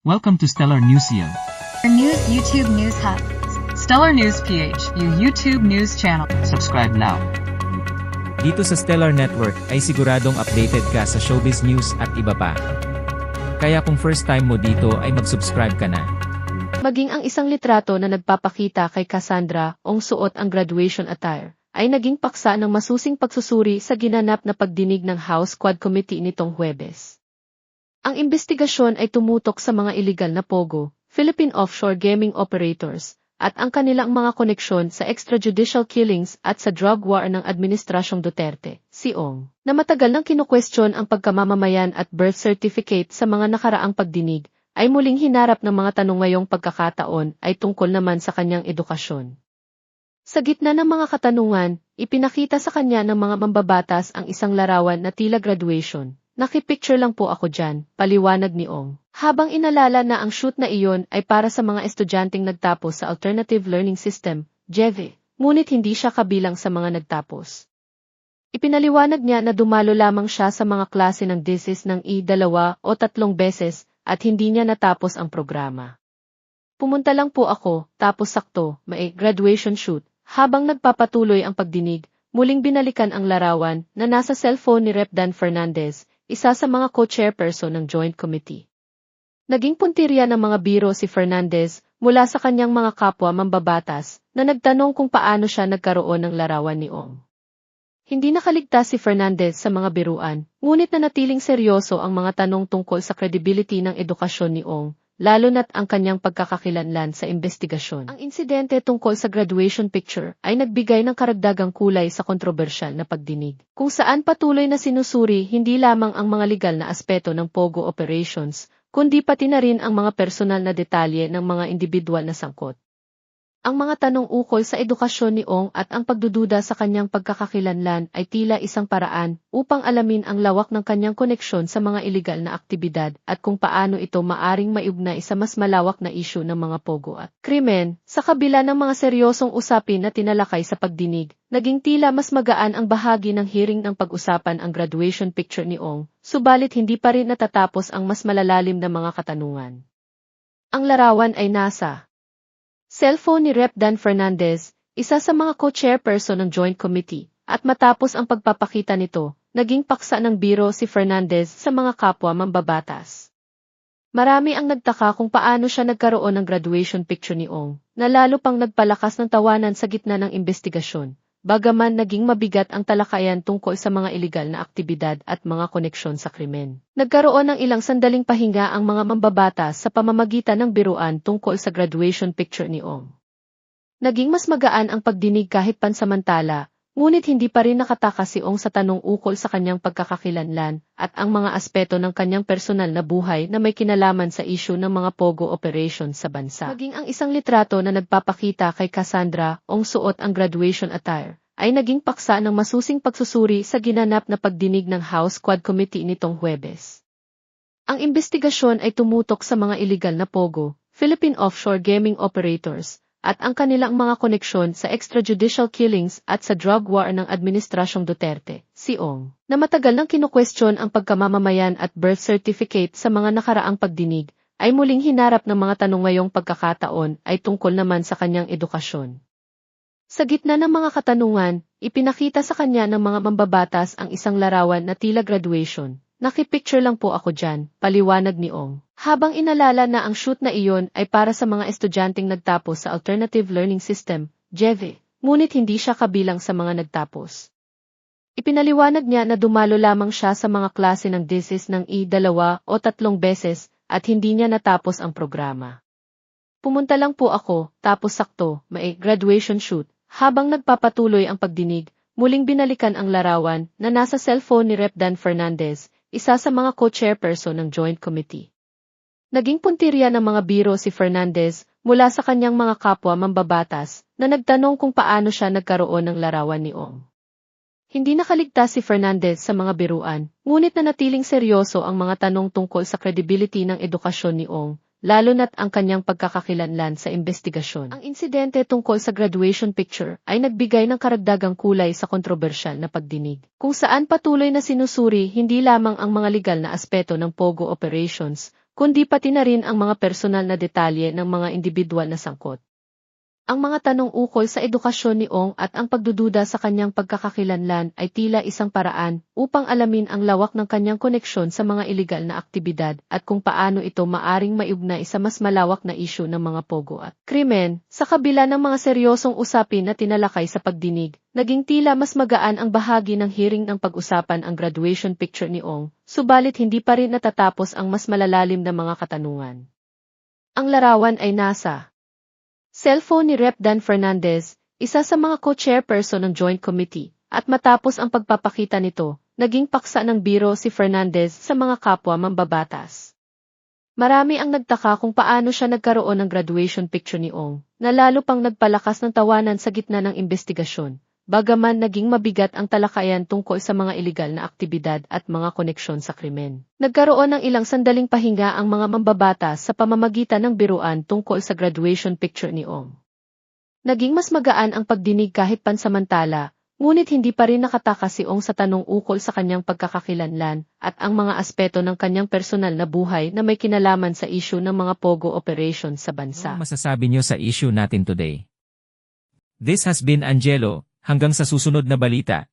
Welcome to Stellar Newsium. Our news YouTube News Hub. Stellar News PH, yung YouTube news channel. Subscribe now. Dito sa Stellar Network ay siguradong updated ka sa showbiz news at iba pa. Kaya kung first time mo dito ay mag-subscribe ka na. Maging ang isang litrato na nagpapakita kay Cassandra ong suot ang graduation attire, ay naging paksa ng masusing pagsusuri sa ginanap na pagdinig ng House Quad Committee nitong Huwebes. Ang imbestigasyon ay tumutok sa mga iligal na pogo, Philippine offshore gaming operators, at ang kanilang mga koneksyon sa extrajudicial killings at sa drug war ng Administrasyong Duterte, Ong, na matagal nang kinukwestiyon ang pagkamamamayan at birth certificate sa mga nakaraang pagdinig, ay muling hinarap ng mga tanong ngayong pagkakataon ay tungkol naman sa kanyang edukasyon. Sa gitna ng mga katanungan, ipinakita sa kanya ng mga mambabatas ang isang larawan na tila graduation. Nakipicture lang po ako dyan, paliwanag ni Ong. Habang inalala na ang shoot na iyon ay para sa mga estudyanteng nagtapos sa Alternative Learning System, JEVE, ngunit hindi siya kabilang sa mga nagtapos. Ipinaliwanag niya na dumalo lamang siya sa mga klase ng thesis ng I-2 o 3 beses at hindi niya natapos ang programa. Pumunta lang po ako, tapos sakto, may graduation shoot. Habang nagpapatuloy ang pagdinig, muling binalikan ang larawan na nasa cellphone ni Rep. Dan Fernandez, isa sa mga co-chairperson ng Joint Committee. Naging puntirya ng mga biro si Fernandez mula sa kanyang mga kapwa mambabatas na nagtanong kung paano siya nagkaroon ng larawan ni Ong. Hindi nakaligtas si Fernandez sa mga biruan, ngunit nanatiling seryoso ang mga tanong tungkol sa credibility ng edukasyon ni Ong, lalo na't ang kanyang pagkakakilanlan sa investigasyon. Ang insidente tungkol sa graduation picture ay nagbigay ng karagdagang kulay sa kontrobersyal na pagdinig, kung saan patuloy na sinusuri hindi lamang ang mga legal na aspeto ng POGO operations, kundi pati na rin ang mga personal na detalye ng mga individual na sangkot. Ang mga tanong ukol sa edukasyon ni Ong at ang pagdududa sa kanyang pagkakakilanlan ay tila isang paraan upang alamin ang lawak ng kanyang koneksyon sa mga ilegal na aktibidad at kung paano ito maaring maiugnay sa mas malawak na isyu ng mga pogo at krimen. Sa kabila ng mga seryosong usapin na tinalakay sa pagdinig, naging tila mas magaan ang bahagi ng hearing ng pag-usapan ang graduation picture ni Ong, subalit hindi pa rin natatapos ang mas malalalim na mga katanungan. Ang larawan ay nasa cellphone ni Rep. Dan Fernandez, isa sa mga co-chairperson ng Joint Committee, at matapos ang pagpapakita nito, naging paksa ng biro si Fernandez sa mga kapwa mambabatas. Marami ang nagtaka kung paano siya nagkaroon ng graduation picture ni Ong, na lalo pang nagpalakas ng tawanan sa gitna ng investigasyon, bagaman naging mabigat ang talakayan tungkol sa mga ilegal na aktibidad at mga koneksyon sa krimen. Nagkaroon ng ilang sandaling pahinga ang mga mambabatas sa pamamagitan ng biruan tungkol sa graduation picture ni Ong. Naging mas magaan ang pagdinig kahit pansamantala, ngunit hindi pa rin nakataka si Ong sa tanong ukol sa kanyang pagkakakilanlan at ang mga aspeto ng kanyang personal na buhay na may kinalaman sa isyu ng mga POGO operations sa bansa. Maging ang isang litrato na nagpapakita kay Cassandra Ong suot ang graduation attire, ay naging paksa ng masusing pagsusuri sa ginanap na pagdinig ng House Quad Committee nitong Huwebes. Ang imbestigasyon ay tumutok sa mga iligal na POGO, Philippine offshore gaming operators, at ang kanilang mga koneksyon sa extrajudicial killings at sa drug war ng Administrasyong Duterte, Ong, na matagal nang kinukwestiyon ang pagkamamamayan at birth certificate sa mga nakaraang pagdinig, ay muling hinarap ng mga tanong ngayong pagkakataon ay tungkol naman sa kanyang edukasyon. Sa gitna ng mga katanungan, ipinakita sa kanya ng mga mambabatas ang isang larawan na tila graduation. Nakipicture lang po ako dyan, paliwanag ni Ong. Habang inalala na ang shoot na iyon ay para sa mga estudyanteng nagtapos sa Alternative Learning System, JEVE, ngunit hindi siya kabilang sa mga nagtapos. Ipinaliwanag niya na dumalo lamang siya sa mga klase ng thesis ng I-2 o 3 beses at hindi niya natapos ang programa. Pumunta lang po ako, tapos sakto, may graduation shoot. Habang nagpapatuloy ang pagdinig, muling binalikan ang larawan na nasa cellphone ni Rep. Dan Fernandez, isa sa mga co-chairperson ng Joint Committee. Naging puntirya ng mga biro si Fernandez mula sa kanyang mga kapwa mambabatas na nagtanong kung paano siya nagkaroon ng larawan ni Ong. Hindi nakaligtas si Fernandez sa mga biruan, ngunit nanatiling seryoso ang mga tanong tungkol sa credibility ng edukasyon ni Ong, lalo na't ang kanyang pagkakakilanlan sa investigasyon. Ang insidente tungkol sa graduation picture ay nagbigay ng karagdagang kulay sa kontrobersyal na pagdinig, kung saan patuloy na sinusuri hindi lamang ang mga legal na aspeto ng POGO operations, kundi pati na rin ang mga personal na detalye ng mga individual na sangkot. Ang mga tanong ukol sa edukasyon ni Ong at ang pagdududa sa kanyang pagkakakilanlan ay tila isang paraan upang alamin ang lawak ng kanyang koneksyon sa mga ilegal na aktibidad at kung paano ito maaring maiugnay sa mas malawak na isyu ng mga pogo at krimen. Sa kabila ng mga seryosong usapin na tinalakay sa pagdinig, naging tila mas magaan ang bahagi ng hearing ng pag-usapan ang graduation picture ni Ong, subalit hindi pa rin natatapos ang mas malalalim na mga katanungan. Ang larawan ay nasa cellphone ni Rep. Dan Fernandez, isa sa mga co-chairperson ng Joint Committee, at matapos ang pagpapakita nito, naging paksa ng biro si Fernandez sa mga kapwa mambabatas. Marami ang nagtaka kung paano siya nagkaroon ng graduation picture ni Ong, na lalo pang nagpalakas ng tawanan sa gitna ng investigasyon, bagaman naging mabigat ang talakayan tungkol sa mga ilegal na aktibidad at mga koneksyon sa krimen. Nagkaroon ng ilang sandaling pahinga ang mga mambabatas sa pamamagitan ng biruan tungkol sa graduation picture ni Ong. Naging mas magaan ang pagdinig kahit pansamantala, ngunit hindi pa rin nakatakas si Ong sa tanong ukol sa kanyang pagkakakilanlan at ang mga aspeto ng kanyang personal na buhay na may kinalaman sa issue ng mga pogo operations sa bansa. Ano masasabi niyo sa issue natin today? This has been Angelo. Hanggang sa susunod na balita.